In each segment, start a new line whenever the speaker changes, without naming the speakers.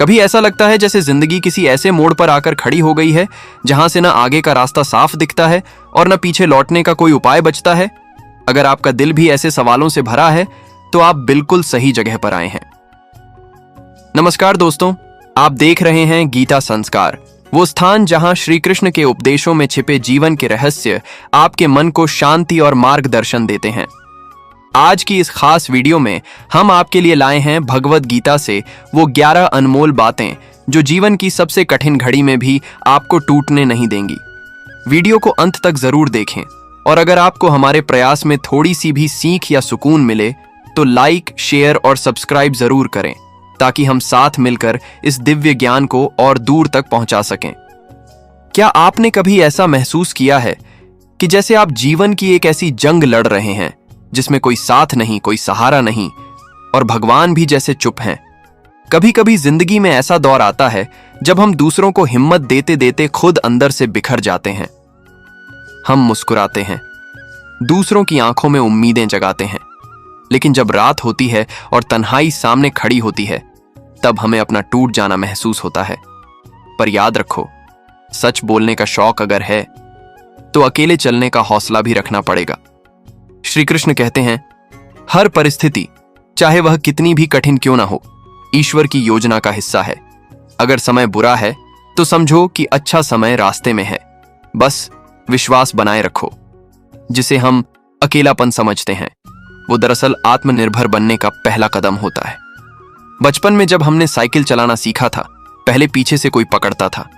कभी ऐसा लगता है जैसे जिंदगी किसी ऐसे मोड़ पर आकर खड़ी हो गई है जहां से न आगे का रास्ता साफ दिखता है और न पीछे लौटने का कोई उपाय बचता है। अगर आपका दिल भी ऐसे सवालों से भरा है तो आप बिल्कुल सही जगह पर आए हैं। नमस्कार दोस्तों, आप देख रहे हैं गीता संस्कार, वो स्थान जहां श्री कृष्ण के उपदेशों में छिपे जीवन के रहस्य आपके मन को शांति और मार्गदर्शन देते हैं। आज की इस खास वीडियो में हम आपके लिए लाए हैं भगवद गीता से वो 11 अनमोल बातें जो जीवन की सबसे कठिन घड़ी में भी आपको टूटने नहीं देंगी। वीडियो को अंत तक जरूर देखें और अगर आपको हमारे प्रयास में थोड़ी सी भी सीख या सुकून मिले तो लाइक, शेयर और सब्सक्राइब जरूर करें ताकि हम साथ मिलकर इस दिव्य ज्ञान को और दूर तक पहुंचा सकें। क्या आपने कभी ऐसा महसूस किया है कि जैसे आप जीवन की एक ऐसी जंग लड़ रहे हैं जिसमें कोई साथ नहीं, कोई सहारा नहीं और भगवान भी जैसे चुप हैं? कभी कभी जिंदगी में ऐसा दौर आता है जब हम दूसरों को हिम्मत देते देते खुद अंदर से बिखर जाते हैं। हम मुस्कुराते हैं, दूसरों की आंखों में उम्मीदें जगाते हैं, लेकिन जब रात होती है और तन्हाई सामने खड़ी होती है तब हमें अपना टूट जाना महसूस होता है। पर याद रखो, सच बोलने का शौक अगर है तो अकेले चलने का हौसला भी रखना पड़ेगा। श्री कृष्ण कहते हैं, हर परिस्थिति चाहे वह कितनी भी कठिन क्यों ना हो, ईश्वर की योजना का हिस्सा है। अगर समय बुरा है तो समझो कि अच्छा समय रास्ते में है। बस विश्वास बनाए रखो। जिसे हम अकेलापन समझते हैं वो दरअसल आत्मनिर्भर बनने का पहला कदम होता है। बचपन में जब हमने साइकिल चलाना सीखा था, पहले पीछे से कोई पकड़ता था,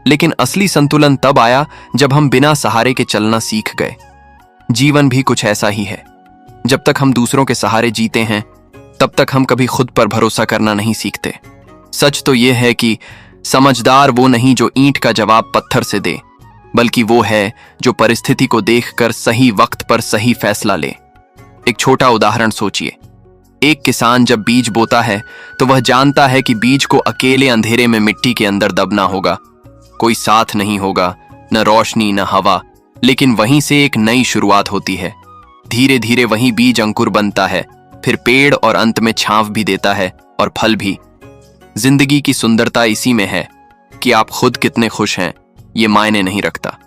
लेकिन असली संतुलन तब आया जब हम बिना सहारे के चलना सीख गए। जीवन भी कुछ ऐसा ही है। जब तक हम दूसरों के सहारे जीते हैं तब तक हम कभी खुद पर भरोसा करना नहीं सीखते। सच तो यह है कि समझदार वो नहीं जो ईंट का जवाब पत्थर से दे, बल्कि वो है जो परिस्थिति को देखकर सही वक्त पर सही फैसला ले। एक छोटा उदाहरण सोचिए। एक किसान जब बीज बोता है तो वह जानता है कि बीज को अकेले अंधेरे में मिट्टी के अंदर दबना होगा। कोई साथ नहीं होगा, न रोशनी न हवा, लेकिन वहीं से एक नई शुरुआत होती है। धीरे धीरे वही बीज अंकुर बनता है, फिर पेड़ और अंत में छांव भी देता है और फल भी। जिंदगी की सुंदरता इसी में है कि आप खुद कितने खुश हैं ये मायने नहीं रखता।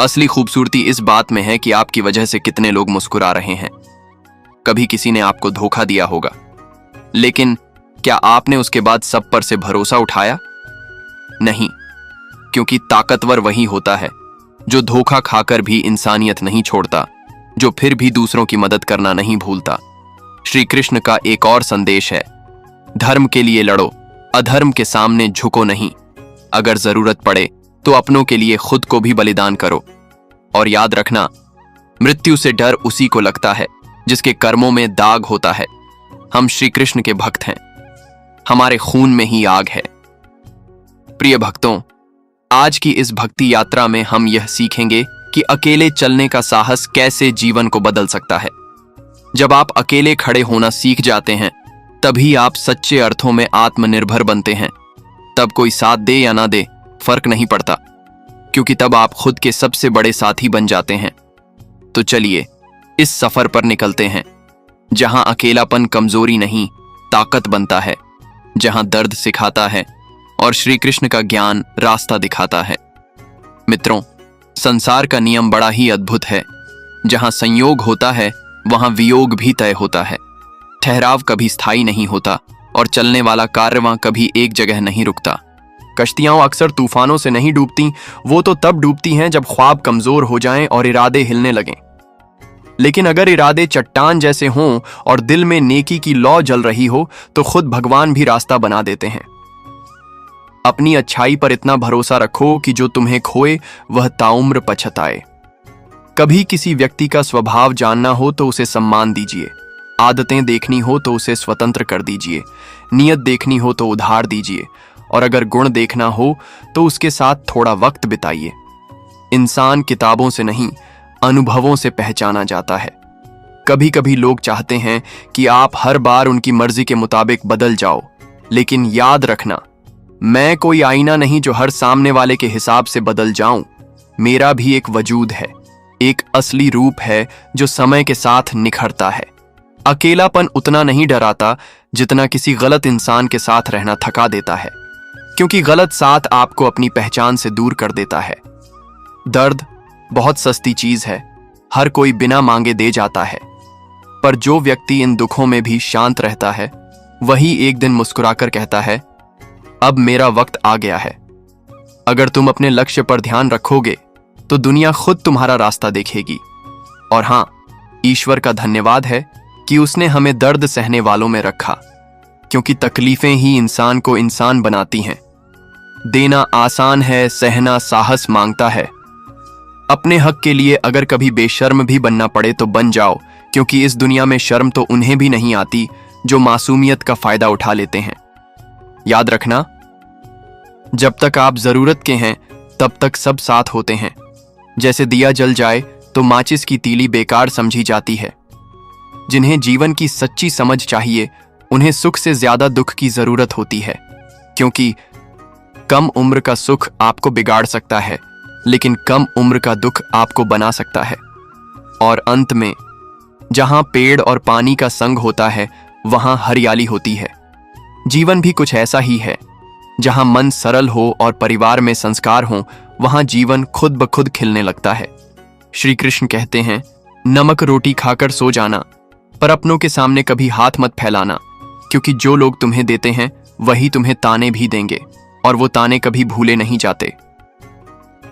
असली खूबसूरती इस बात में है कि आपकी वजह से कितने लोग मुस्कुरा रहे हैं। कभी किसी ने आपको धोखा दिया होगा, लेकिन क्या आपने उसके बाद सब पर से भरोसा उठाया? नहीं, क्योंकि ताकतवर वही होता है जो धोखा खाकर भी इंसानियत नहीं छोड़ता, जो फिर भी दूसरों की मदद करना नहीं भूलता। श्री कृष्ण का एक और संदेश है, धर्म के लिए लड़ो, अधर्म के सामने झुको नहीं। अगर जरूरत पड़े तो अपनों के लिए खुद को भी बलिदान करो। और याद रखना, मृत्यु से डर उसी को लगता है जिसके कर्मों में दाग होता है। हम श्री कृष्ण के भक्त हैं, हमारे खून में ही आग है। प्रिय भक्तों, आज की इस भक्ति यात्रा में हम यह सीखेंगे कि अकेले चलने का साहस कैसे जीवन को बदल सकता है। जब आप अकेले खड़े होना सीख जाते हैं तभी आप सच्चे अर्थों में आत्मनिर्भर बनते हैं। तब कोई साथ दे या ना दे फर्क नहीं पड़ता, क्योंकि तब आप खुद के सबसे बड़े साथी बन जाते हैं। तो चलिए इस सफर पर निकलते हैं, जहां अकेलापन कमजोरी नहीं ताकत बनता है, जहां दर्द सिखाता है और श्री कृष्ण का ज्ञान रास्ता दिखाता है। मित्रों, संसार का नियम बड़ा ही अद्भुत है। जहां संयोग होता है वहां वियोग भी तय होता है। ठहराव कभी स्थायी नहीं होता और चलने वाला कारवां कभी एक जगह नहीं रुकता। कश्तियां अक्सर तूफानों से नहीं डूबती, वो तो तब डूबती हैं जब ख्वाब कमजोर हो जाएं और इरादे हिलने लगें। लेकिन अगर इरादे चट्टान जैसे हों और दिल में नेकी की लौ जल रही हो तो खुद भगवान भी रास्ता बना देते हैं। अपनी अच्छाई पर इतना भरोसा रखो कि जो तुम्हें खोए वह ताउम्र पछताए। कभी किसी व्यक्ति का स्वभाव जानना हो तो उसे सम्मान दीजिए, आदतें देखनी हो तो उसे स्वतंत्र कर दीजिए, नियत देखनी हो तो उधार दीजिए, और अगर गुण देखना हो तो उसके साथ थोड़ा वक्त बिताइए। इंसान किताबों से नहीं, अनुभवों से पहचाना जाता है। कभी कभी लोग चाहते हैं कि आप हर बार उनकी मर्जी के मुताबिक बदल जाओ, लेकिन याद रखना, मैं कोई आईना नहीं जो हर सामने वाले के हिसाब से बदल जाऊं। मेरा भी एक वजूद है, एक असली रूप है जो समय के साथ निखरता है। अकेलापन उतना नहीं डराता जितना किसी गलत इंसान के साथ रहना थका देता है, क्योंकि गलत साथ आपको अपनी पहचान से दूर कर देता है। दर्द बहुत सस्ती चीज है, हर कोई बिना मांगे दे जाता है, पर जो व्यक्ति इन दुखों में भी शांत रहता है वही एक दिन मुस्कुराकर कहता है, अब मेरा वक्त आ गया है। अगर तुम अपने लक्ष्य पर ध्यान रखोगे तो दुनिया खुद तुम्हारा रास्ता देखेगी। और हां, ईश्वर का धन्यवाद है कि उसने हमें दर्द सहने वालों में रखा, क्योंकि तकलीफें ही इंसान को इंसान बनाती हैं। देना आसान है, सहना साहस मांगता है। अपने हक के लिए अगर कभी बेशर्म भी बनना पड़े तो बन जाओ, क्योंकि इस दुनिया में शर्म तो उन्हें भी नहीं आती जो मासूमियत का फायदा उठा लेते हैं। याद रखना, जब तक आप जरूरत के हैं तब तक सब साथ होते हैं। जैसे दिया जल जाए तो माचिस की तीली बेकार समझी जाती है। जिन्हें जीवन की सच्ची समझ चाहिए उन्हें सुख से ज्यादा दुख की जरूरत होती है, क्योंकि कम उम्र का सुख आपको बिगाड़ सकता है, लेकिन कम उम्र का दुख आपको बना सकता है। और अंत में, जहां पेड़ और पानी का संग होता है वहां हरियाली होती है। जीवन भी कुछ ऐसा ही है, जहां मन सरल हो और परिवार में संस्कार हो वहां जीवन खुद ब खुद खिलने लगता है। श्री कृष्ण कहते हैं, नमक रोटी खाकर सो जाना, पर अपनों के सामने कभी हाथ मत फैलाना, क्योंकि जो लोग तुम्हें देते हैं वही तुम्हें ताने भी देंगे, और वो ताने कभी भूले नहीं जाते।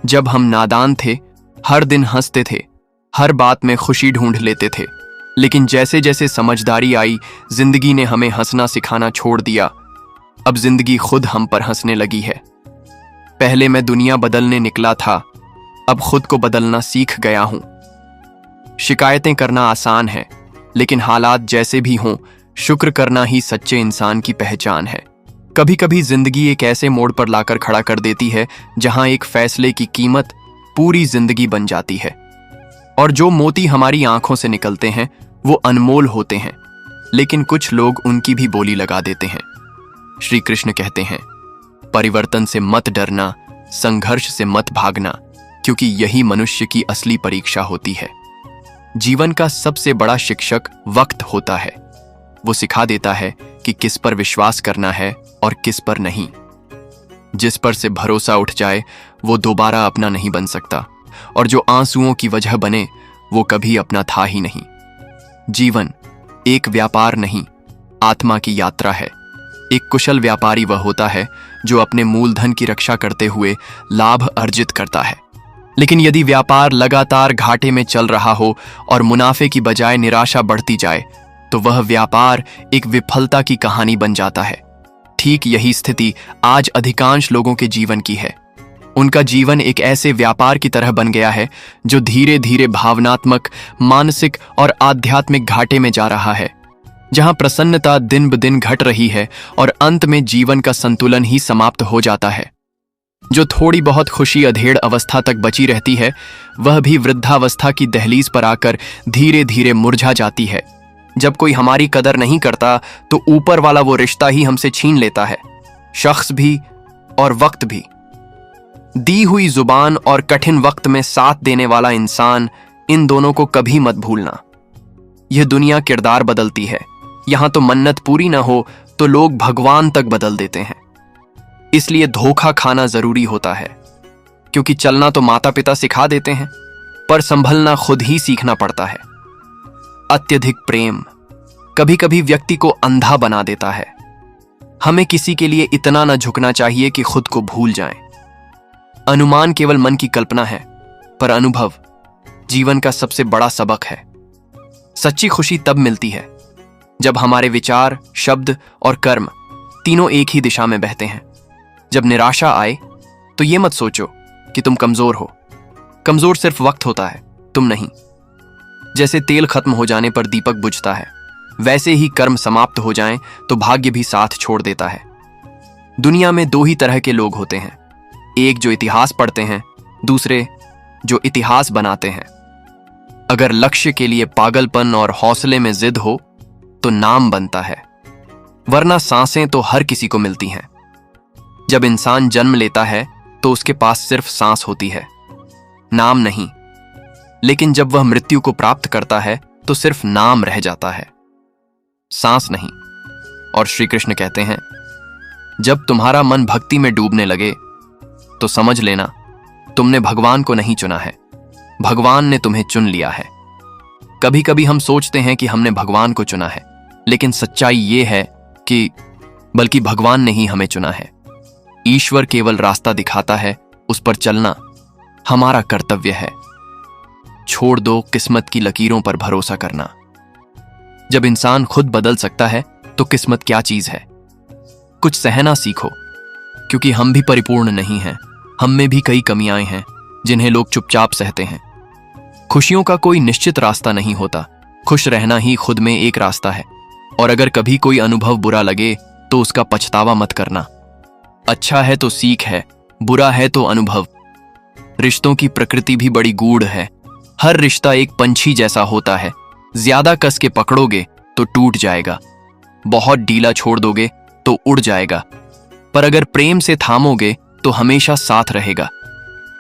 जब हम नादान थे हर दिन हंसते थे, हर बात में खुशी ढूंढ लेते थे, लेकिन जैसे जैसे समझदारी आई जिंदगी ने हमें हंसना सिखाना छोड़ दिया। अब जिंदगी खुद हम पर हंसने लगी है। पहले मैं दुनिया बदलने निकला था, अब खुद को बदलना सीख गया हूं। शिकायतें करना आसान है, लेकिन हालात जैसे भी हों शुक्र करना ही सच्चे इंसान की पहचान है। कभी कभी जिंदगी एक ऐसे मोड़ पर लाकर खड़ा कर देती है जहां एक फैसले की कीमत पूरी जिंदगी बन जाती है। और जो मोती हमारी आंखों से निकलते हैं वो अनमोल होते हैं, लेकिन कुछ लोग उनकी भी बोली लगा देते हैं। श्री कृष्ण कहते हैं, परिवर्तन से मत डरना, संघर्ष से मत भागना, क्योंकि यही मनुष्य की असली परीक्षा होती है। जीवन का सबसे बड़ा शिक्षक वक्त होता है। वो सिखा देता है कि किस पर विश्वास करना है और किस पर नहीं। जिस पर से भरोसा उठ जाए वो दोबारा अपना नहीं बन सकता, और जो आंसुओं की वजह बने वो कभी अपना था ही नहीं। जीवन एक व्यापार नहीं, आत्मा की यात्रा है। एक कुशल व्यापारी वह होता है जो अपने मूलधन की रक्षा करते हुए लाभ अर्जित करता है। लेकिन यदि व्यापार लगातार घाटे में चल रहा हो और मुनाफे की बजाय निराशा बढ़ती जाए तो वह व्यापार एक विफलता की कहानी बन जाता है। ठीक यही स्थिति आज अधिकांश लोगों के जीवन की है। उनका जीवन एक ऐसे व्यापार की तरह बन गया है जो धीरे धीरे भावनात्मक, मानसिक और आध्यात्मिक घाटे में जा रहा है, जहां प्रसन्नता दिन ब दिन घट रही है और अंत में जीवन का संतुलन ही समाप्त हो जाता है। जो थोड़ी बहुत खुशी अधेड़ अवस्था तक बची रहती है वह भी वृद्धावस्था की दहलीज पर आकर धीरे धीरे मुरझा जाती है। जब कोई हमारी कदर नहीं करता तो ऊपर वाला वो रिश्ता ही हमसे छीन लेता है, शख्स भी और वक्त भी। दी हुई जुबान और कठिन वक्त में साथ देने वाला इंसान, इन दोनों को कभी मत भूलना। यह दुनिया किरदार बदलती है। यहां तो मन्नत पूरी ना हो तो लोग भगवान तक बदल देते हैं। इसलिए धोखा खाना जरूरी होता है, क्योंकि चलना तो माता पिता सिखा देते हैं, पर संभलना खुद ही सीखना पड़ता है। अत्यधिक प्रेम कभी कभी व्यक्ति को अंधा बना देता है। हमें किसी के लिए इतना न झुकना चाहिए कि खुद को भूल जाएं। अनुमान केवल मन की कल्पना है, पर अनुभव जीवन का सबसे बड़ा सबक है। सच्ची खुशी तब मिलती है जब हमारे विचार, शब्द और कर्म तीनों एक ही दिशा में बहते हैं। जब निराशा आए तो यह मत सोचो कि तुम कमजोर हो। कमजोर सिर्फ वक्त होता है, तुम नहीं। जैसे तेल खत्म हो जाने पर दीपक बुझता है, वैसे ही कर्म समाप्त हो जाएं तो भाग्य भी साथ छोड़ देता है। दुनिया में दो ही तरह के लोग होते हैं, एक जो इतिहास पढ़ते हैं, दूसरे जो इतिहास बनाते हैं। अगर लक्ष्य के लिए पागलपन और हौसले में जिद हो तो नाम बनता है, वरना सांसें तो हर किसी को मिलती हैं। जब इंसान जन्म लेता है तो उसके पास सिर्फ सांस होती है, नाम नहीं। लेकिन जब वह मृत्यु को प्राप्त करता है तो सिर्फ नाम रह जाता है। सांस नहीं। और श्री कृष्ण कहते हैं, जब तुम्हारा मन भक्ति में डूबने लगे तो समझ लेना तुमने भगवान को नहीं चुना है, भगवान ने तुम्हें चुन लिया है। कभी कभी हम सोचते हैं कि हमने भगवान को चुना है, लेकिन सच्चाई ये है कि बल्कि भगवान ने ही हमें चुना है। ईश्वर केवल रास्ता दिखाता है, उस पर चलना हमारा कर्तव्य है। छोड़ दो किस्मत की लकीरों पर भरोसा करना। जब इंसान खुद बदल सकता है तो किस्मत क्या चीज है। कुछ सहना सीखो, क्योंकि हम भी परिपूर्ण नहीं हैं। हम में भी कई कमियां हैं जिन्हें लोग चुपचाप सहते हैं। खुशियों का कोई निश्चित रास्ता नहीं होता, खुश रहना ही खुद में एक रास्ता है। और अगर कभी कोई अनुभव बुरा लगे तो उसका पछतावा मत करना। अच्छा है तो सीख है, बुरा है तो अनुभव। रिश्तों की प्रकृति भी बड़ी गूढ़ है। हर रिश्ता एक पंछी जैसा होता है, ज्यादा कस के पकड़ोगे तो टूट जाएगा, बहुत ढीला छोड़ दोगे तो उड़ जाएगा, पर अगर प्रेम से थामोगे तो हमेशा साथ रहेगा।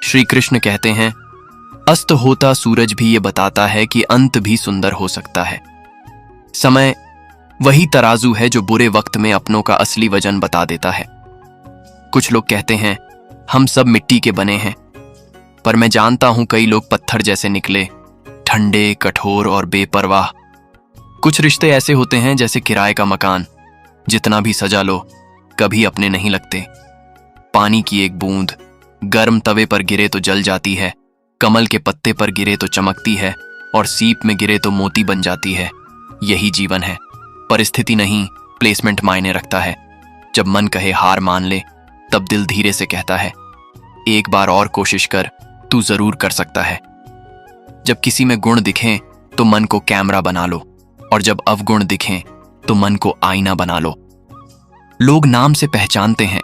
श्री कृष्ण कहते हैं, अस्त होता सूरज भी ये बताता है कि अंत भी सुंदर हो सकता है। समय वही तराजू है जो बुरे वक्त में अपनों का असली वजन बता देता है। कुछ लोग कहते हैं हम सब मिट्टी के बने हैं, पर मैं जानता हूं कई लोग पत्थर जैसे निकले, ठंडे, कठोर और बेपरवाह। कुछ रिश्ते ऐसे होते हैं जैसे किराए का मकान, जितना भी सजा लो कभी अपने नहीं लगते। पानी की एक बूंद गर्म तवे पर गिरे तो जल जाती है, कमल के पत्ते पर गिरे तो चमकती है, और सीप में गिरे तो मोती बन जाती है। यही जीवन है। परिस्थिति नहीं, प्लेसमेंट मायने रखता है। जब मन कहे हार मान ले, तब दिल धीरे से कहता है, एक बार और कोशिश कर, तू जरूर कर सकता है। जब किसी में गुण दिखें तो मन को कैमरा बना लो, और जब अवगुण दिखें तो मन को आईना बना लो। लोग नाम से पहचानते हैं,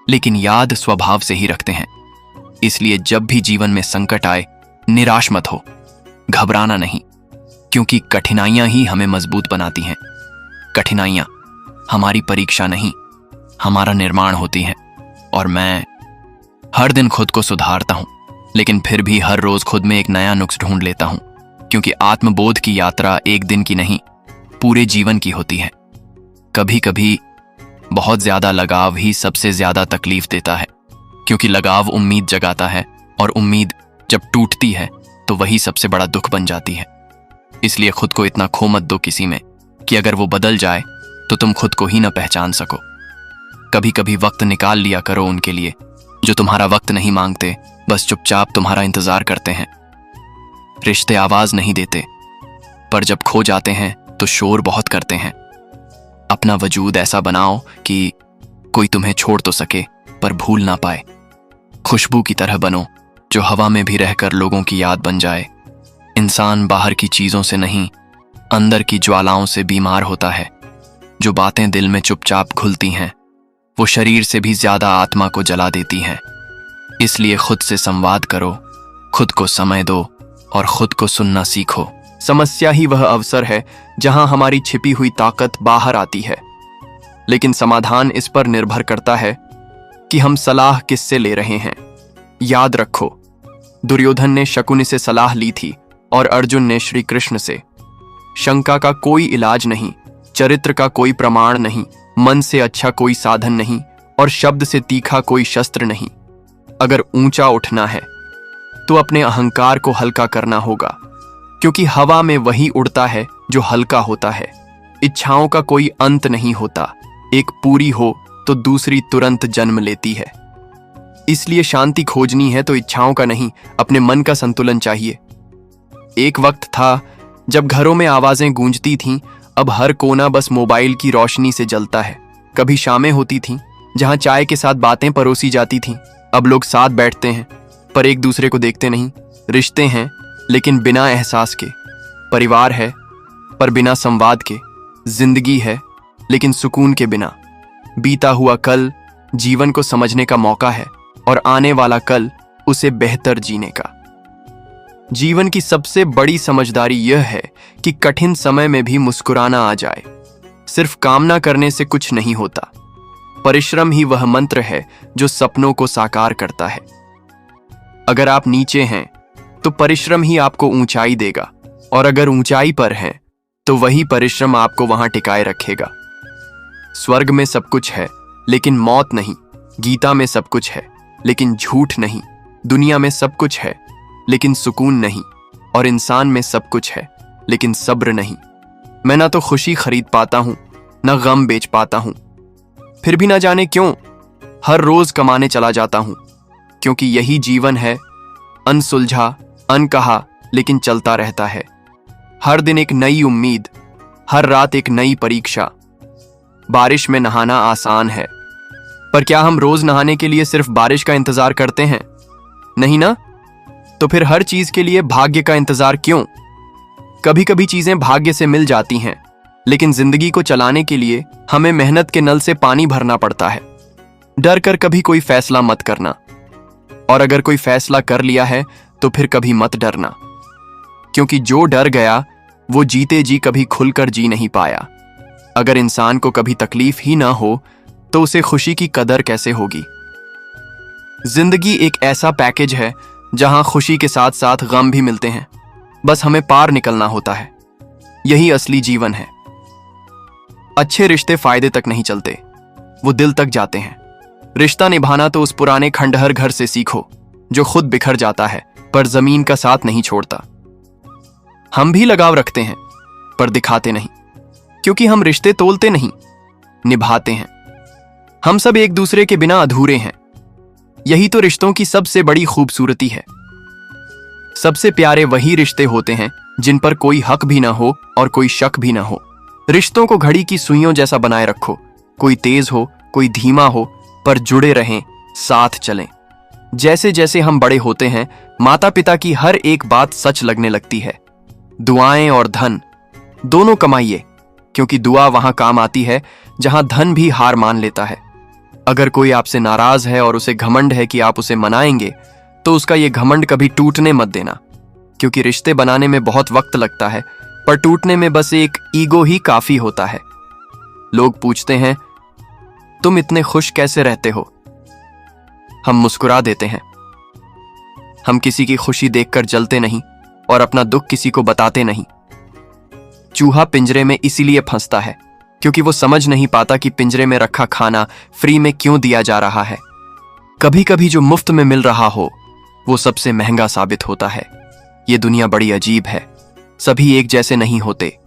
लेकिन याद स्वभाव से ही रखते हैं। इसलिए जब भी जीवन में संकट आए, निराश मत हो, घबराना नहीं, क्योंकि कठिनाइयां ही हमें मजबूत बनाती हैं। कठिनाइयां हमारी परीक्षा नहीं, हमारा निर्माण होती हैं। और मैं हर दिन खुद को सुधारता हूं, लेकिन फिर भी हर रोज खुद में एक नया नुक्स ढूंढ लेता हूं, क्योंकि आत्मबोध की यात्रा एक दिन की नहीं, पूरे जीवन की होती है। कभी कभी बहुत ज्यादा लगाव ही सबसे ज्यादा तकलीफ देता है, क्योंकि लगाव उम्मीद जगाता है, और उम्मीद जब टूटती है तो वही सबसे बड़ा दुख बन जाती है। इसलिए खुद को इतना खो मत दो किसी में कि अगर वो बदल जाए तो तुम खुद को ही ना पहचान सको। कभी कभी वक्त निकाल लिया करो उनके लिए जो तुम्हारा वक्त नहीं मांगते, बस चुपचाप तुम्हारा इंतजार करते हैं। रिश्ते आवाज नहीं देते, पर जब खो जाते हैं तो शोर बहुत करते हैं। अपना वजूद ऐसा बनाओ कि कोई तुम्हें छोड़ तो सके पर भूल ना पाए। खुशबू की तरह बनो जो हवा में भी रहकर लोगों की याद बन जाए। इंसान बाहर की चीजों से नहीं, अंदर की ज्वालाओं से बीमार होता है। जो बातें दिल में चुपचाप घुलती हैं, वो शरीर से भी ज्यादा आत्मा को जला देती हैं। इसलिए खुद से संवाद करो, खुद को समय दो और खुद को सुनना सीखो। समस्या ही वह अवसर है जहां हमारी छिपी हुई ताकत बाहर आती है, लेकिन समाधान इस पर निर्भर करता है कि हम सलाह किससे ले रहे हैं। याद रखो, दुर्योधन ने शकुनि से सलाह ली थी और अर्जुन ने श्री कृष्ण से। शंका का कोई इलाज नहीं, चरित्र का कोई प्रमाण नहीं, मन से अच्छा कोई साधन नहीं, और शब्द से तीखा कोई शस्त्र नहीं। अगर ऊंचा उठना है तो अपने अहंकार को हल्का करना होगा, क्योंकि हवा में वही उड़ता है जो हल्का होता है। इच्छाओं का कोई अंत नहीं होता, एक पूरी हो तो दूसरी तुरंत जन्म लेती है। इसलिए शांति खोजनी है तो इच्छाओं का नहीं, अपने मन का संतुलन चाहिए। एक वक्त था जब घरों में आवाजें गूंजती थीं, अब हर कोना बस मोबाइल की रोशनी से जलता है। कभी शामें होती थीं जहां चाय के साथ बातें परोसी जाती थीं, अब लोग साथ बैठते हैं पर एक दूसरे को देखते नहीं। रिश्ते हैं लेकिन बिना एहसास के, परिवार है पर बिना संवाद के, जिंदगी है लेकिन सुकून के बिना। बीता हुआ कल जीवन को समझने का मौका है और आने वाला कल उसे बेहतर जीने का। जीवन की सबसे बड़ी समझदारी यह है कि कठिन समय में भी मुस्कुराना आ जाए। सिर्फ कामना करने से कुछ नहीं होता, परिश्रम ही वह मंत्र है जो सपनों को साकार करता है। अगर आप नीचे हैं तो परिश्रम ही आपको ऊंचाई देगा, और अगर ऊंचाई पर हैं तो वही परिश्रम आपको वहां टिकाए रखेगा। स्वर्ग में सब कुछ है लेकिन मौत नहीं, गीता में सब कुछ है लेकिन झूठ नहीं, दुनिया में सब कुछ है लेकिन सुकून नहीं, और इंसान में सब कुछ है लेकिन सब्र नहीं। मैं ना तो खुशी खरीद पाता हूं ना गम बेच पाता हूं, फिर भी ना जाने क्यों हर रोज कमाने चला जाता हूं, क्योंकि यही जीवन है, अनसुलझा अनकहा लेकिन चलता रहता है। हर दिन एक नई उम्मीद, हर रात एक नई परीक्षा। बारिश में नहाना आसान है, पर क्या हम रोज नहाने के लिए सिर्फ बारिश का इंतजार करते हैं? नहीं ना? तो फिर हर चीज के लिए भाग्य का इंतजार क्यों? कभी कभी चीजें भाग्य से मिल जाती हैं, लेकिन जिंदगी को चलाने के लिए हमें मेहनत के नल से पानी भरना पड़ता है। डर कर कभी कोई फैसला मत करना, और अगर कोई फैसला कर लिया है तो फिर कभी मत डरना, क्योंकि जो डर गया वो जीते जी कभी खुलकर जी नहीं पाया। अगर इंसान को कभी तकलीफ ही ना हो तो उसे खुशी की कदर कैसे होगी? जिंदगी एक ऐसा पैकेज है जहां खुशी के साथ साथ गम भी मिलते हैं, बस हमें पार निकलना होता है। यही असली जीवन है। अच्छे रिश्ते फायदे तक नहीं चलते, वो दिल तक जाते हैं। रिश्ता निभाना तो उस पुराने खंडहर घर से सीखो जो खुद बिखर जाता है पर जमीन का साथ नहीं छोड़ता। हम भी लगाव रखते हैं पर दिखाते नहीं, क्योंकि हम रिश्ते तोलते नहीं, निभाते हैं। हम सब एक दूसरे के बिना अधूरे हैं। यही तो रिश्तों की सबसे बड़ी खूबसूरती है। सबसे प्यारे वही रिश्ते होते हैं जिन पर कोई हक भी ना हो और कोई शक भी ना हो। रिश्तों को घड़ी की सुइयों जैसा बनाए रखो, कोई तेज हो कोई धीमा हो, पर जुड़े रहें, साथ चलें। जैसे जैसे हम बड़े होते हैं, माता पिता की हर एक बात सच लगने लगती है। दुआएं और धन दोनों कमाइए, क्योंकि दुआ वहां काम आती है जहां धन भी हार मान लेता है। अगर कोई आपसे नाराज है और उसे घमंड है कि आप उसे मनाएंगे, तो उसका ये घमंड कभी टूटने मत देना, क्योंकि रिश्ते बनाने में बहुत वक्त लगता है, पर टूटने में बस एक ईगो ही काफी होता है। लोग पूछते हैं, तुम इतने खुश कैसे रहते हो? हम मुस्कुरा देते हैं। हम किसी की खुशी देखकर जलते नहीं और अपना दुख किसी को बताते नहीं। चूहा पिंजरे में इसीलिए फंसता है क्योंकि वो समझ नहीं पाता कि पिंजरे में रखा खाना फ्री में क्यों दिया जा रहा है। कभी कभी जो मुफ्त में मिल रहा हो वो सबसे महंगा साबित होता है। ये दुनिया बड़ी अजीब है, सभी एक जैसे नहीं होते।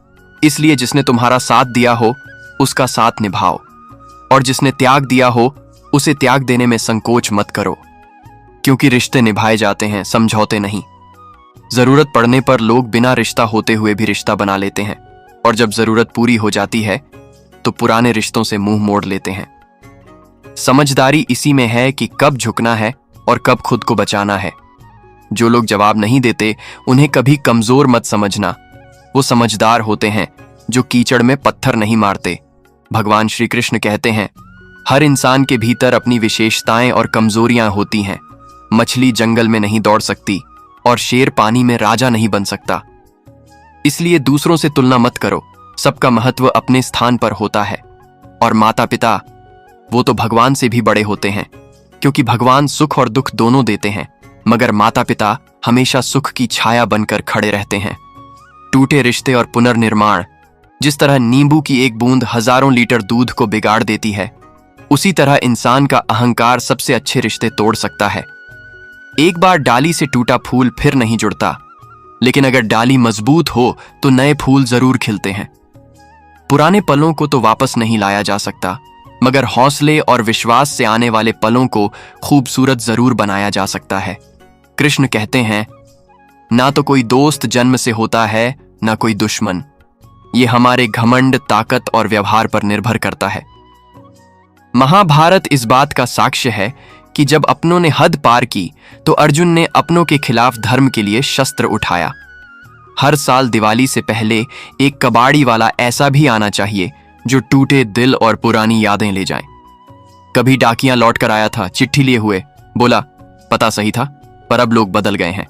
इसलिए जिसने तुम्हारा साथ दिया हो उसका साथ निभाओ, और जिसने त्याग दिया हो उसे त्याग देने में संकोच मत करो, क्योंकि रिश्ते निभाए जाते हैं, समझौते नहीं। जरूरत पड़ने पर लोग बिना रिश्ता होते हुए भी रिश्ता बना लेते हैं, और जब जरूरत पूरी हो जाती है तो पुराने रिश्तों से मुंह मोड़ लेते हैं। समझदारी इसी में है कि कब झुकना है और कब खुद को बचाना है। जो लोग जवाब नहीं देते उन्हें कभी कमजोर मत समझना, वो समझदार होते हैं जो कीचड़ में पत्थर नहीं मारते। भगवान श्री कृष्ण कहते हैं, हर इंसान के भीतर अपनी विशेषताएं और कमजोरियां होती हैं। मछली जंगल में नहीं दौड़ सकती और शेर पानी में राजा नहीं बन सकता। इसलिए दूसरों से तुलना मत करो, सबका महत्व अपने स्थान पर होता है। और माता पिता, वो तो भगवान से भी बड़े होते हैं, क्योंकि भगवान सुख और दुख दोनों देते हैं, मगर माता पिता हमेशा सुख की छाया बनकर खड़े रहते हैं। टूटे रिश्ते और पुनर्निर्माण, जिस तरह नींबू की एक बूंद हजारों लीटर दूध को बिगाड़ देती है, उसी तरह इंसान का अहंकार सबसे अच्छे रिश्ते तोड़ सकता है। एक बार डाली से टूटा फूल फिर नहीं जुड़ता, लेकिन अगर डाली मजबूत हो तो नए फूल जरूर खिलते हैं। पुराने पलों को तो वापस नहीं लाया जा सकता, मगर हौसले और विश्वास से आने वाले पलों को खूबसूरत जरूर बनाया जा सकता है। कृष्ण कहते हैं, ना तो कोई दोस्त जन्म से होता है ना कोई दुश्मन, ये हमारे घमंड, ताकत और व्यवहार पर निर्भर करता है। महाभारत इस बात का साक्ष्य है कि जब अपनों ने हद पार की तो अर्जुन ने अपनों के खिलाफ धर्म के लिए शस्त्र उठाया। हर साल दिवाली से पहले एक कबाड़ी वाला ऐसा भी आना चाहिए जो टूटे दिल और पुरानी यादें ले जाए। कभी डाकिया लौट कर आया था चिट्ठी लिए हुए, बोला पता सही था, पर अब लोग बदल गए हैं।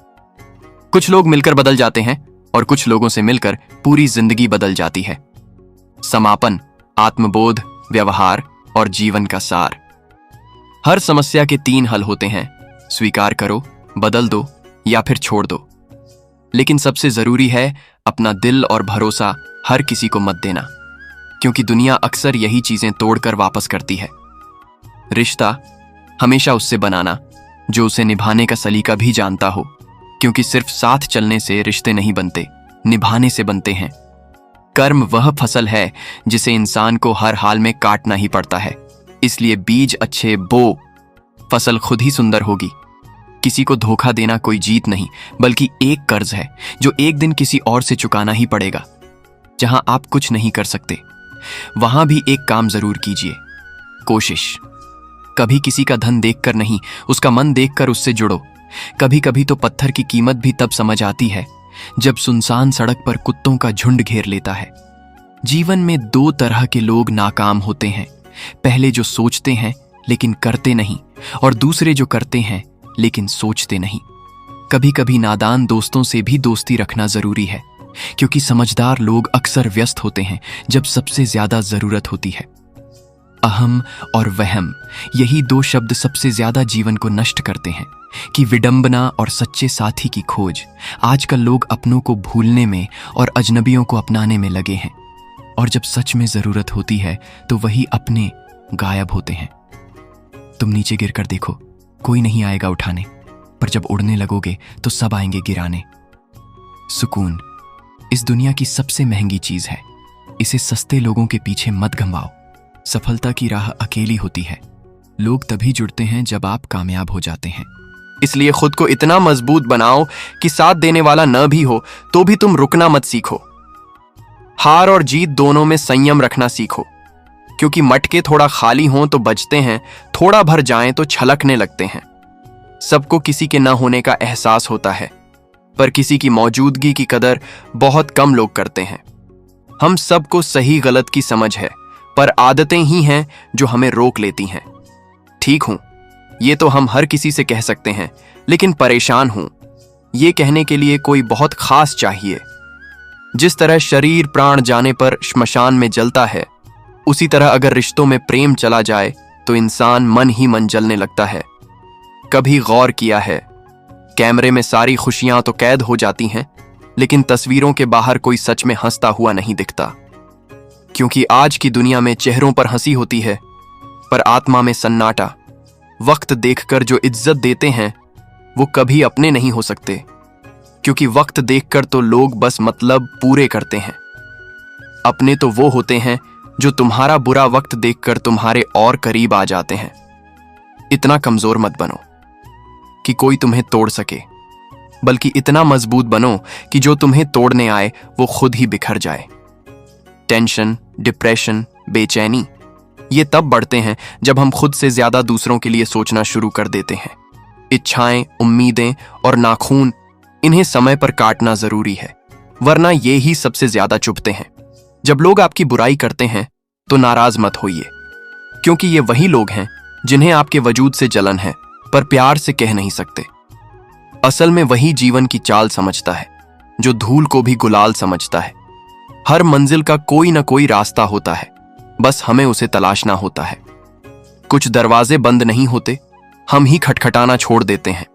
कुछ लोग मिलकर बदल जाते हैं और कुछ लोगों से मिलकर पूरी जिंदगी बदल जाती है। समापन, आत्मबोध, व्यवहार और जीवन का सार। हर समस्या के 3 हल होते हैं, स्वीकार करो, बदल दो या फिर छोड़ दो। लेकिन सबसे जरूरी है अपना दिल और भरोसा हर किसी को मत देना, क्योंकि दुनिया अक्सर यही चीजें तोड़कर वापस करती है। रिश्ता हमेशा उससे बनाना जो उसे निभाने का सलीका भी जानता हो, क्योंकि सिर्फ साथ चलने से रिश्ते नहीं बनते, निभाने से बनते हैं। कर्म वह फसल है जिसे इंसान को हर हाल में काटना ही पड़ता है, इसलिए बीज अच्छे बो, फसल खुद ही सुंदर होगी। किसी को धोखा देना कोई जीत नहीं, बल्कि एक कर्ज है जो एक दिन किसी और से चुकाना ही पड़ेगा। जहां आप कुछ नहीं कर सकते, वहां भी एक काम जरूर कीजिए, कोशिश। कभी किसी का धन देखकर नहीं, उसका मन देखकर उससे जुड़ो। कभी कभी तो पत्थर की कीमत भी तब समझ आती है जब सुनसान सड़क पर कुत्तों का झुंड घेर लेता है। जीवन में दो तरह के लोग नाकाम होते हैं, पहले जो सोचते हैं लेकिन करते नहीं, और दूसरे जो करते हैं लेकिन सोचते नहीं। कभी कभी नादान दोस्तों से भी दोस्ती रखना जरूरी है, क्योंकि समझदार लोग अक्सर व्यस्त होते हैं जब सबसे ज्यादा जरूरत होती है। अहम और वहम, यही दो शब्द सबसे ज्यादा जीवन को नष्ट करते हैं। कि विडंबना और सच्चे साथी की खोज। आजकल लोग अपनों को भूलने में और अजनबियों को अपनाने में लगे हैं, और जब सच में जरूरत होती है तो वही अपने गायब होते हैं। तुम नीचे गिरकर देखो, कोई नहीं आएगा उठाने, पर जब उड़ने लगोगे तो सब आएंगे गिराने। सुकून इस दुनिया की सबसे महंगी चीज है, इसे सस्ते लोगों के पीछे मत घुमाओ। सफलता की राह अकेली होती है, लोग तभी जुड़ते हैं जब आप कामयाब हो जाते हैं।
इसलिए खुद को इतना मजबूत बनाओ कि साथ देने वाला न भी हो तो भी तुम रुकना मत सीखो। हार और जीत दोनों में संयम रखना सीखो, क्योंकि मटके थोड़ा खाली हों तो बचते हैं, थोड़ा भर जाएं तो छलकने लगते हैं। सबको किसी के न होने का एहसास होता है, पर किसी की मौजूदगी की कदर बहुत कम लोग करते हैं। हम सबको सही गलत की समझ है, पर आदतें ही हैं जो हमें रोक लेती हैं। ठीक हूं, ये तो हम हर किसी से कह सकते हैं, लेकिन परेशान हूं, ये कहने के लिए कोई बहुत खास चाहिए। जिस तरह शरीर प्राण जाने पर श्मशान में जलता है, उसी तरह अगर रिश्तों में प्रेम चला जाए तो इंसान मन ही मन जलने लगता है। कभी गौर किया है, कैमरे में सारी खुशियां तो कैद हो जाती हैं, लेकिन तस्वीरों के बाहर कोई सच में हंसता हुआ नहीं दिखता। क्योंकि आज की दुनिया में चेहरों पर हंसी होती है, पर आत्मा में सन्नाटा। वक्त देखकर जो इज्जत देते हैं वो कभी अपने नहीं हो सकते, क्योंकि वक्त देखकर तो लोग बस मतलब पूरे करते हैं। अपने तो वो होते हैं जो तुम्हारा बुरा वक्त देखकर तुम्हारे और करीब आ जाते हैं। इतना कमजोर मत बनो कि कोई तुम्हें तोड़ सके, बल्कि इतना मजबूत बनो कि जो तुम्हें तोड़ने आए वो खुद ही बिखर जाए। टेंशन, डिप्रेशन, बेचैनी ये तब बढ़ते हैं जब हम खुद से ज्यादा दूसरों के लिए सोचना शुरू कर देते हैं। इच्छाएं, उम्मीदें और नाखून, इन्हें समय पर काटना जरूरी है, वरना ये ही सबसे ज्यादा चुभते हैं। जब लोग आपकी बुराई करते हैं तो नाराज मत होइए, क्योंकि ये वही लोग हैं जिन्हें आपके वजूद से जलन है, पर प्यार से कह नहीं सकते। असल में वही जीवन की चाल समझता है जो धूल को भी गुलाल समझता है। हर मंजिल का कोई न कोई रास्ता होता है, बस हमें उसे तलाशना होता है। कुछ दरवाजे बंद नहीं होते, हम ही खटखटाना छोड़ देते हैं।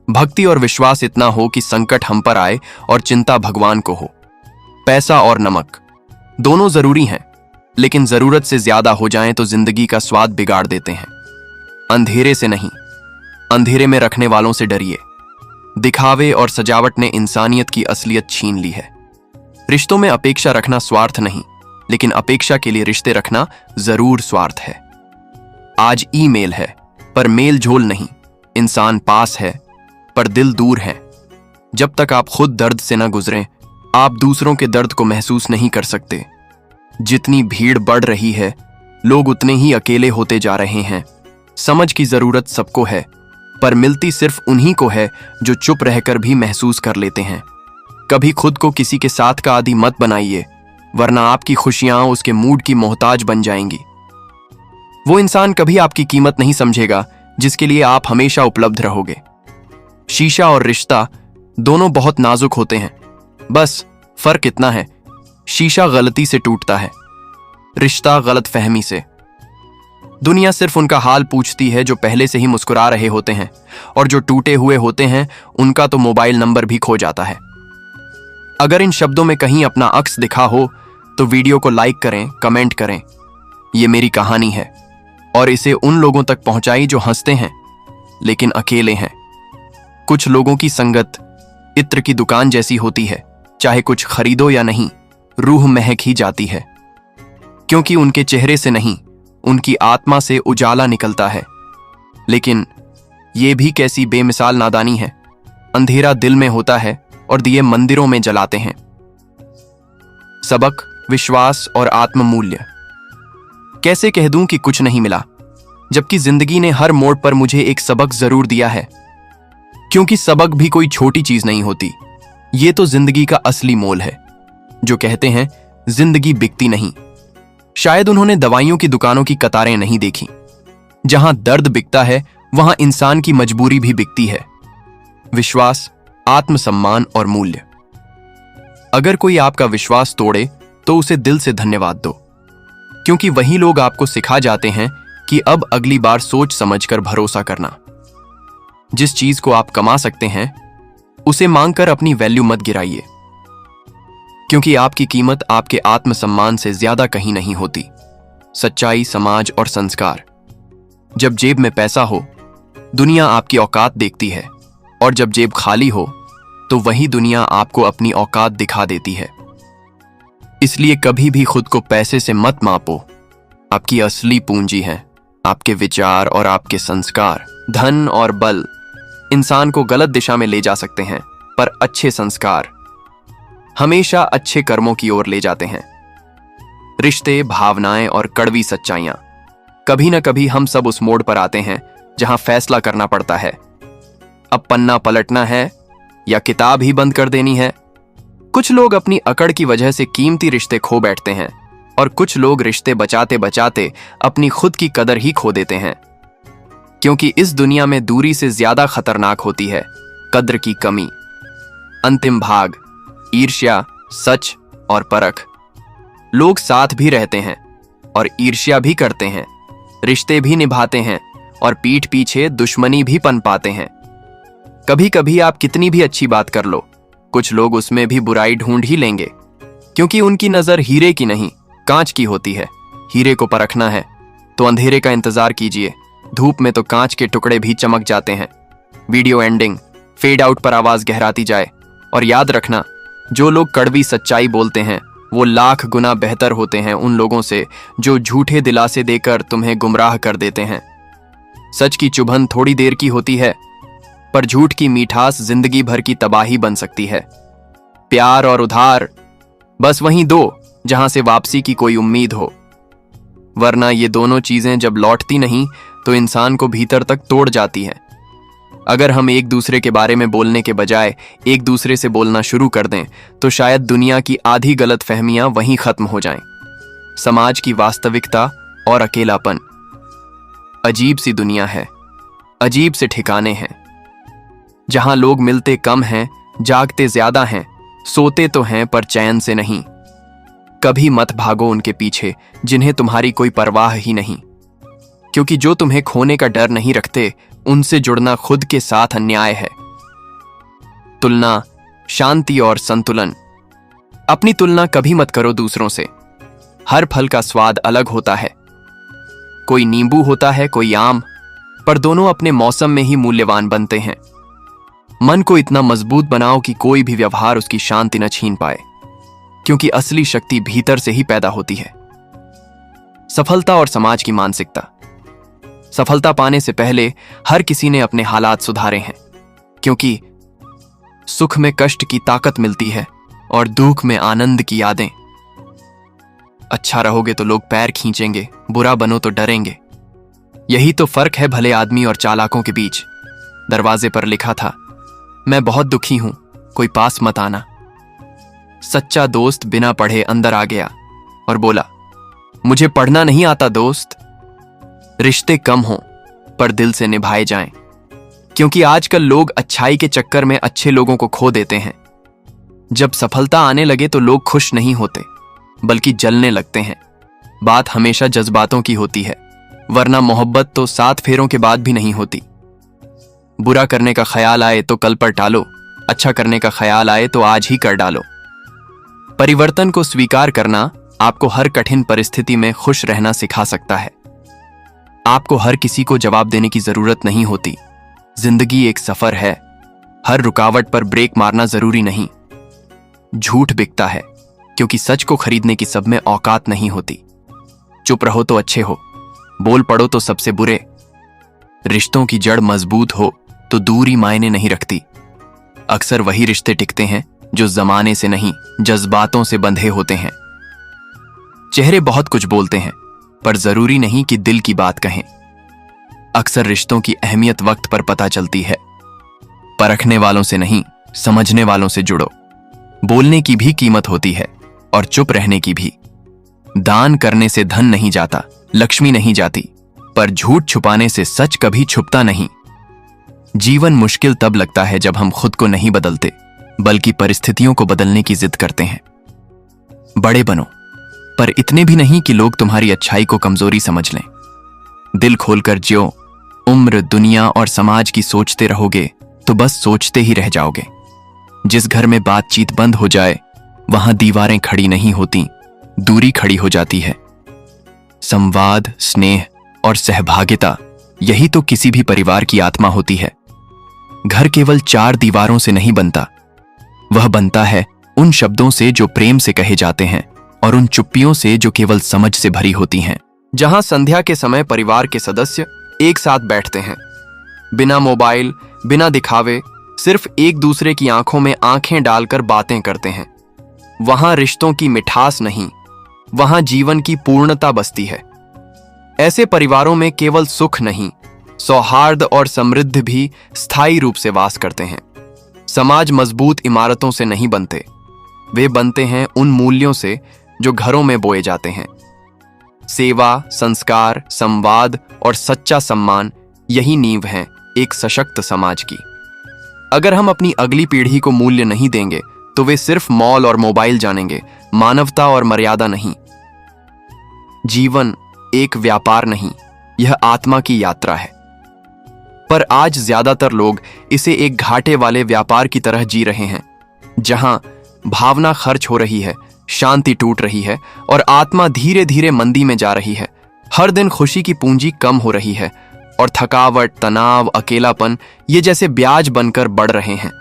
भक्ति और विश्वास इतना हो कि संकट हम पर आए और चिंता भगवान को हो। पैसा और नमक दोनों जरूरी हैं, लेकिन जरूरत से ज्यादा हो जाएं तो जिंदगी का स्वाद बिगाड़ देते हैं। अंधेरे से नहीं, अंधेरे में रखने वालों से डरिए। दिखावे और सजावट ने इंसानियत की असलियत छीन ली है। रिश्तों में अपेक्षा रखना स्वार्थ नहीं, लेकिन अपेक्षा के लिए रिश्ते रखना जरूर स्वार्थ है। आज ईमेल है पर मेल झोल नहीं, इंसान पास है पर दिल दूर है। जब तक आप खुद दर्द से न गुजरें, आप दूसरों के दर्द को महसूस नहीं कर सकते। जितनी भीड़ बढ़ रही है, लोग उतने ही अकेले होते जा रहे हैं। समझ की जरूरत सबको है, पर मिलती सिर्फ उन्हीं को है जो चुप रहकर भी महसूस कर लेते हैं। कभी खुद को किसी के साथ का आदी मत बनाइए, वरना आपकी खुशियां उसके मूड की मोहताज बन जाएंगी। वो इंसान कभी आपकी कीमत नहीं समझेगा जिसके लिए आप हमेशा उपलब्ध रहोगे। शीशा और रिश्ता दोनों बहुत नाजुक होते हैं, बस फर्क इतना है, शीशा गलती से टूटता है, रिश्ता गलतफहमी से। दुनिया सिर्फ उनका हाल पूछती है जो पहले से ही मुस्कुरा रहे होते हैं, और जो टूटे हुए होते हैं उनका तो मोबाइल नंबर भी खो जाता है।
अगर इन शब्दों में कहीं अपना अक्स दिखा हो तो वीडियो को लाइक करें, कमेंट करें। ये मेरी कहानी है और इसे उन लोगों तक पहुंचाई जो हंसते हैं लेकिन अकेले हैं। कुछ लोगों की संगत इत्र की दुकान जैसी होती है, चाहे कुछ खरीदो या नहीं, रूह महक ही जाती है, क्योंकि उनके चेहरे से नहीं, उनकी आत्मा से उजाला निकलता है। लेकिन ये भी कैसी बेमिसाल नादानी है। अंधेरा दिल में होता है और दिए मंदिरों में जलाते हैं। सबक, विश्वास और आत्ममूल्य। कैसे कह दूं कि कुछ नहीं मिला, जबकि जिंदगी ने हर मोड़ पर मुझे एक सबक जरूर दिया है। क्योंकि सबक भी कोई छोटी चीज नहीं होती, ये तो जिंदगी का असली मोल है। जो कहते हैं जिंदगी बिकती नहीं, शायद उन्होंने दवाइयों की दुकानों की कतारें नहीं देखी। जहां दर्द बिकता है वहां इंसान की मजबूरी भी बिकती है। विश्वास, आत्मसम्मान और मूल्य। अगर कोई आपका विश्वास तोड़े तो उसे दिल से धन्यवाद दो, क्योंकि वही लोग आपको सिखा जाते हैं कि अब अगली बार सोच समझकर भरोसा करना। जिस चीज को आप कमा सकते हैं उसे मांगकर अपनी वैल्यू मत गिराइए, क्योंकि आपकी कीमत आपके आत्मसम्मान से ज्यादा कहीं नहीं होती। सच्चाई, समाज और संस्कार। जब जेब में पैसा हो दुनिया आपकी औकात देखती है, और जब जेब खाली हो तो वही दुनिया आपको अपनी औकात दिखा देती है। इसलिए कभी भी खुद को पैसे से मत मापो। आपकी असली पूंजी है आपके विचार और आपके संस्कार। धन और बल इंसान को गलत दिशा में ले जा सकते हैं, पर अच्छे संस्कार हमेशा अच्छे कर्मों की ओर ले जाते हैं। रिश्ते, भावनाएं और कड़वी सच्चाइयां। कभी न कभी हम सब उस मोड़ पर आते हैं जहां फैसला करना पड़ता है, अब पन्ना पलटना है या किताब ही बंद कर देनी है। कुछ लोग अपनी अकड़ की वजह से कीमती रिश्ते खो बैठते हैं, और कुछ लोग रिश्ते बचाते बचाते अपनी खुद की कदर ही खो देते हैं। क्योंकि इस दुनिया में दूरी से ज्यादा खतरनाक होती है कद्र की कमी। अंतिम भाग, ईर्ष्या, सच और परख। लोग साथ भी रहते हैं और ईर्ष्या भी करते हैं, रिश्ते भी निभाते हैं और पीठ पीछे दुश्मनी भी पनपाते हैं। कभी कभी आप कितनी भी अच्छी बात कर लो, कुछ लोग उसमें भी बुराई ढूंढ ही लेंगे, क्योंकि उनकी नजर हीरे की नहीं कांच की होती है। हीरे को परखना है तो अंधेरे का इंतजार कीजिए, धूप में तो कांच के टुकड़े भी चमक जाते हैं। वीडियो एंडिंग, फेड आउट पर आवाज गहराती जाए। और याद रखना, जो लोग कड़वी सच्चाई बोलते हैं वो लाख गुना बेहतर होते हैं उन लोगों से जो झूठे दिलासे देकर तुम्हें गुमराह कर देते हैं। सच की चुभन थोड़ी देर की होती है, पर झूठ की मीठास जिंदगी भर की तबाही बन सकती है। प्यार और उधार, बस वहीं दो जहां से वापसी की कोई उम्मीद हो, वरना ये दोनों चीजें जब लौटती नहीं तो इंसान को भीतर तक तोड़ जाती है। अगर हम एक दूसरे के बारे में बोलने के बजाय एक दूसरे से बोलना शुरू कर दें तो शायद दुनिया की आधी गलत फहमियां वहीं खत्म हो जाएं। समाज की वास्तविकता और अकेलापन। अजीब सी दुनिया है, अजीब से ठिकाने हैं, जहां लोग मिलते कम हैं, जागते ज्यादा हैं, सोते तो हैं पर चैन से नहीं। कभी मत भागो उनके पीछे जिन्हें तुम्हारी कोई परवाह ही नहीं, क्योंकि जो तुम्हें खोने का डर नहीं रखते उनसे जुड़ना खुद के साथ अन्याय है। तुलना, शांति और संतुलन। अपनी तुलना कभी मत करो दूसरों से। हर फल का स्वाद अलग होता है, कोई नींबू होता है, कोई आम, पर दोनों अपने मौसम में ही मूल्यवान बनते हैं। मन को इतना मजबूत बनाओ कि कोई भी व्यवहार उसकी शांति न छीन पाए, क्योंकि असली शक्ति भीतर से ही पैदा होती है। सफलता और समाज की मानसिकता। सफलता पाने से पहले हर किसी ने अपने हालात सुधारे हैं, क्योंकि सुख में कष्ट की ताकत मिलती है और दुख में आनंद की यादें। अच्छा रहोगे तो लोग पैर खींचेंगे, बुरा बनो तो डरेंगे। यही तो फर्क है भले आदमी और चालाकों के बीच। दरवाजे पर लिखा था, मैं बहुत दुखी हूं, कोई पास मत आना। सच्चा दोस्त बिना पढ़े अंदर आ गया और बोला, मुझे पढ़ना नहीं आता दोस्त। रिश्ते कम हों पर दिल से निभाए जाएं, क्योंकि आजकल लोग अच्छाई के चक्कर में अच्छे लोगों को खो देते हैं। जब सफलता आने लगे तो लोग खुश नहीं होते बल्कि जलने लगते हैं। बात हमेशा जज्बातों की होती है, वरना मोहब्बत तो 7 फेरों के बाद भी नहीं होती। बुरा करने का ख्याल आए तो कल पर टालो, अच्छा करने का ख्याल आए तो आज ही कर डालो। परिवर्तन को स्वीकार करना आपको हर कठिन परिस्थिति में खुश रहना सिखा सकता है। आपको हर किसी को जवाब देने की जरूरत नहीं होती। जिंदगी एक सफर है, हर रुकावट पर ब्रेक मारना जरूरी नहीं। झूठ बिकता है क्योंकि सच को खरीदने की सब में औकात नहीं होती। चुप रहो तो अच्छे हो, बोल पड़ो तो सबसे बुरे। रिश्तों की जड़ मजबूत हो तो दूरी मायने नहीं रखती। अक्सर वही रिश्ते टिकते हैं जो जमाने से नहीं, जज्बातों से बंधे होते हैं। चेहरे बहुत कुछ बोलते हैं, पर जरूरी नहीं कि दिल की बात कहें। अक्सर रिश्तों की अहमियत वक्त पर पता चलती है। परखने वालों से नहीं, समझने वालों से जुड़ो। बोलने की भी कीमत होती है और चुप रहने की भी। दान करने से धन नहीं जाता, लक्ष्मी नहीं जाती, पर झूठ छुपाने से सच कभी छुपता नहीं। जीवन मुश्किल तब लगता है जब हम खुद को नहीं बदलते, बल्कि परिस्थितियों को बदलने की जिद करते हैं। बड़े बनो, पर इतने भी नहीं कि लोग तुम्हारी अच्छाई को कमजोरी समझ लें। दिल खोलकर जियो। उम्र, दुनिया और समाज की सोचते रहोगे तो बस सोचते ही रह जाओगे। जिस घर में बातचीत बंद हो जाए वहां दीवारें खड़ी नहीं होती, दूरी खड़ी हो जाती है। संवाद, स्नेह और सहभागिता, यही तो किसी भी परिवार की आत्मा होती है। घर केवल चार दीवारों से नहीं बनता, वह बनता है उन शब्दों से जो प्रेम से कहे जाते हैं और उन चुप्पियों से जो केवल समझ से भरी होती हैं। जहां संध्या के समय परिवार के सदस्य एक साथ बैठते हैं, बिना मोबाइल, बिना दिखावे, सिर्फ एक दूसरे की आंखों में आंखें डालकर बातें करते हैं, वहां रिश्तों की मिठास नहीं, वहां जीवन की पूर्णता बसती है। ऐसे परिवारों में केवल सुख नहीं, सौहार्द और समृद्धि भी स्थायी रूप से वास करते हैं। समाज मजबूत इमारतों से नहीं बनते, वे बनते हैं उन मूल्यों से जो घरों में बोए जाते हैं। सेवा, संस्कार, संवाद और सच्चा सम्मान, यही नींव हैं एक सशक्त समाज की। अगर हम अपनी अगली पीढ़ी को मूल्य नहीं देंगे तो वे सिर्फ मॉल और मोबाइल जानेंगे, मानवता और मर्यादा नहीं। जीवन एक व्यापार नहीं, यह आत्मा की यात्रा है। पर आज ज्यादातर लोग इसे एक घाटे वाले व्यापार की तरह जी रहे हैं, जहां भावना खर्च हो रही है, शांति टूट रही है और आत्मा धीरे धीरे मंदी में जा रही है। हर दिन खुशी की पूंजी कम हो रही है और थकावट, तनाव, अकेलापन ये जैसे ब्याज बनकर बढ़ रहे हैं।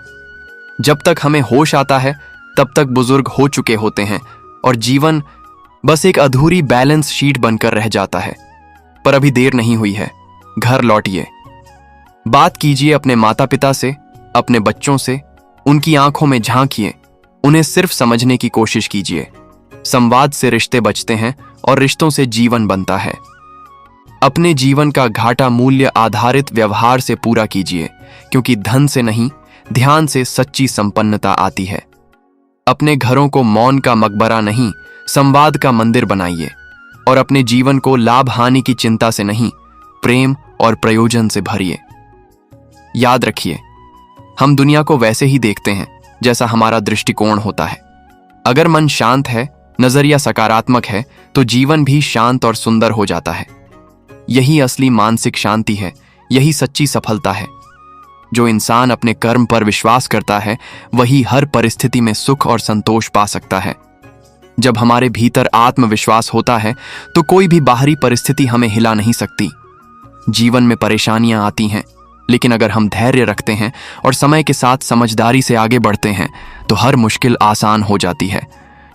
जब तक हमें होश आता है तब तक बुजुर्ग हो चुके होते हैं और जीवन बस एक अधूरी बैलेंस शीट बनकर रह जाता है। पर अभी देर नहीं हुई है, घर लौटिए। बात कीजिए अपने माता पिता से, अपने बच्चों से, उनकी आंखों में झांकिए, उन्हें सिर्फ समझने की कोशिश कीजिए। संवाद से रिश्ते बचते हैं और रिश्तों से जीवन बनता है। अपने जीवन का घाटा मूल्य आधारित व्यवहार से पूरा कीजिए, क्योंकि धन से नहीं, ध्यान से सच्ची संपन्नता आती है। अपने घरों को मौन का मकबरा नहीं, संवाद का मंदिर बनाइए और अपने जीवन को लाभ हानि की चिंता से नहीं, प्रेम और प्रयोजन से भरिए। याद रखिए, हम दुनिया को वैसे ही देखते हैं जैसा हमारा दृष्टिकोण होता है। अगर मन शांत है, नजरिया सकारात्मक है, तो जीवन भी शांत और सुंदर हो जाता है। यही असली मानसिक शांति है, यही सच्ची सफलता है। जो इंसान अपने कर्म पर विश्वास करता है, वही हर परिस्थिति में सुख और संतोष पा सकता है। जब हमारे भीतर आत्मविश्वास होता है तो कोई भी बाहरी परिस्थिति हमें हिला नहीं सकती। जीवन में परेशानियां आती हैं, लेकिन अगर हम धैर्य रखते हैं और समय के साथ समझदारी से आगे बढ़ते हैं तो हर मुश्किल आसान हो जाती है।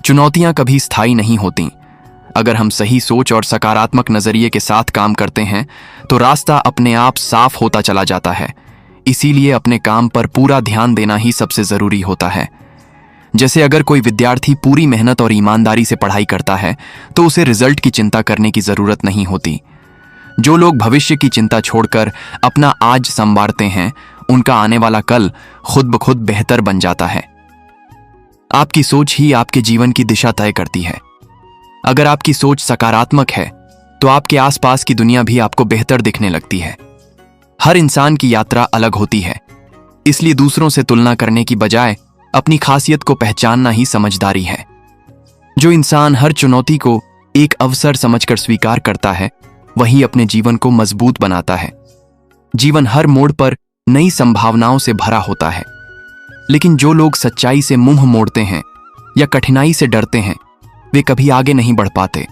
चुनौतियां कभी स्थायी नहीं होती। अगर हम सही सोच और सकारात्मक नजरिए के साथ काम करते हैं तो रास्ता अपने आप साफ होता चला जाता है। इसीलिए अपने काम पर पूरा ध्यान देना ही सबसे जरूरी होता है। जैसे अगर कोई विद्यार्थी पूरी मेहनत और ईमानदारी से पढ़ाई करता है तो उसे रिजल्ट की चिंता करने की जरूरत नहीं होती। जो लोग भविष्य की चिंता छोड़कर अपना आज संवारते हैं, उनका आने वाला कल खुद ब खुद बेहतर बन जाता है। आपकी सोच ही आपके जीवन की दिशा तय करती है। अगर आपकी सोच सकारात्मक है तो आपके आसपास की दुनिया भी आपको बेहतर दिखने लगती है। हर इंसान की यात्रा अलग होती है, इसलिए दूसरों से तुलना करने की बजाय अपनी खासियत को पहचानना ही समझदारी है। जो इंसान हर चुनौती को एक अवसर समझकर स्वीकार करता है, वही अपने जीवन को मजबूत बनाता है। जीवन हर मोड़ पर नई संभावनाओं से भरा होता है, लेकिन जो लोग सच्चाई से मुंह मोड़ते हैं
या कठिनाई से डरते हैं, वे कभी आगे नहीं बढ़ पाते।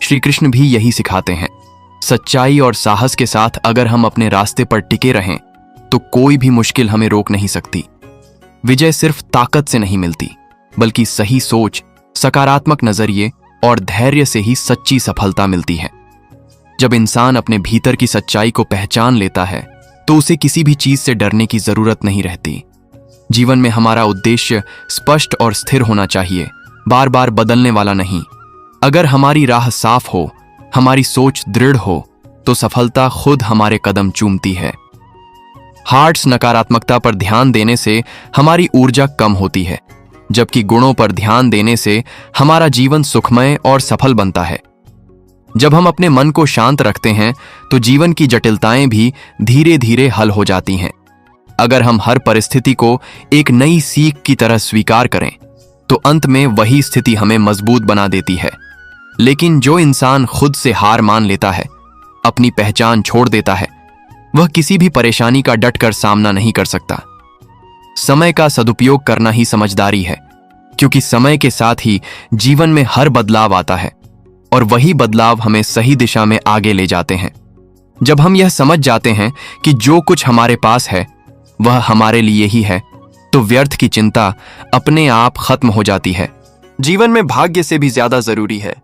श्री कृष्ण भी यही सिखाते हैं। सच्चाई और साहस के साथ अगर हम अपने रास्ते पर टिके रहें तो कोई भी मुश्किल हमें रोक नहीं सकती। विजय सिर्फ ताकत से नहीं मिलती, बल्कि सही सोच, सकारात्मक नजरिए और धैर्य से ही सच्ची सफलता मिलती है। जब इंसान अपने भीतर की सच्चाई को पहचान लेता है तो उसे किसी भी चीज से डरने की जरूरत नहीं रहती। जीवन में हमारा उद्देश्य स्पष्ट और स्थिर होना चाहिए, बार बार बदलने वाला नहीं। अगर हमारी राह साफ हो, हमारी सोच दृढ़ हो, तो सफलता खुद हमारे कदम चूमती है। हार्ट्स नकारात्मकता पर ध्यान देने से हमारी ऊर्जा कम होती है, जबकि गुणों पर ध्यान देने से हमारा जीवन सुखमय और सफल बनता है। जब हम अपने मन को शांत रखते हैं तो जीवन की जटिलताएं भी धीरे धीरे हल हो जाती हैं। अगर हम हर परिस्थिति को एक नई सीख की तरह स्वीकार करें तो अंत में वही स्थिति हमें मजबूत बना देती है। लेकिन जो इंसान खुद से हार मान लेता है, अपनी पहचान छोड़ देता है, वह किसी भी परेशानी का डटकर सामना नहीं कर सकता। समय का सदुपयोग करना ही समझदारी है, क्योंकि समय के साथ ही जीवन में हर बदलाव आता है और वही बदलाव हमें सही दिशा में आगे ले जाते हैं। जब हम यह समझ जाते हैं कि जो कुछ हमारे पास है वह हमारे लिए ही है, तो व्यर्थ की चिंता अपने आप खत्म हो जाती है।
जीवन में भाग्य से भी ज्यादा जरूरी है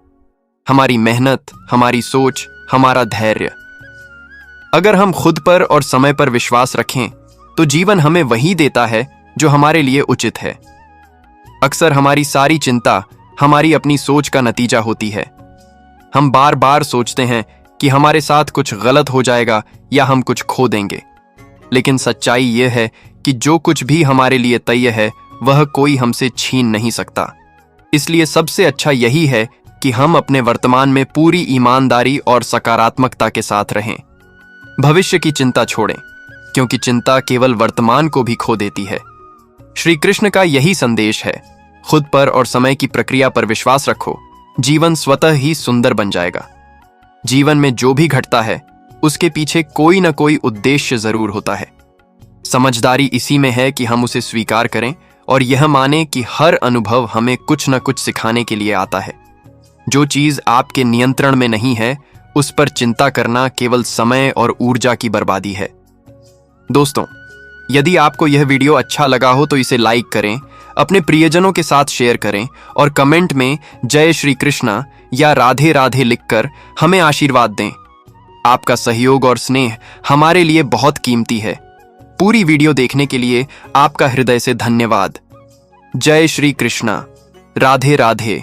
हमारी मेहनत, हमारी सोच, हमारा धैर्य। अगर हम खुद पर और समय पर विश्वास रखें तो जीवन हमें वही देता है जो हमारे लिए उचित है। अक्सर हमारी सारी चिंता हमारी अपनी सोच का नतीजा होती है। हम बार बार सोचते हैं कि हमारे साथ कुछ गलत हो जाएगा या हम कुछ खो देंगे, लेकिन सच्चाई यह है कि जो कुछ भी हमारे लिए तय है वह कोई हमसे छीन नहीं सकता। इसलिए सबसे अच्छा यही है कि हम अपने वर्तमान में पूरी ईमानदारी और सकारात्मकता के साथ रहें। भविष्य की चिंता छोड़ें, क्योंकि चिंता केवल वर्तमान को भी खो देती है। श्री कृष्ण का यही संदेश है, खुद पर और समय की प्रक्रिया पर विश्वास रखो, जीवन स्वतः ही सुंदर बन जाएगा। जीवन में जो भी घटता है उसके पीछे कोई ना कोई उद्देश्य जरूर होता है। समझदारी इसी में है कि हम उसे स्वीकार करें और यह माने कि हर अनुभव हमें कुछ न कुछ सिखाने के लिए आता है। जो चीज आपके नियंत्रण में नहीं है उस पर चिंता करना केवल समय और ऊर्जा की बर्बादी है। दोस्तों, यदि आपको यह वीडियो अच्छा लगा हो तो इसे लाइक करें, अपने प्रियजनों के साथ शेयर करें और कमेंट में जय श्री कृष्णा या राधे राधे लिखकर हमें आशीर्वाद दें। आपका सहयोग और स्नेह हमारे लिए बहुत कीमती है। पूरी वीडियो देखने के लिए आपका हृदय से धन्यवाद। जय श्री कृष्णा, राधे राधे।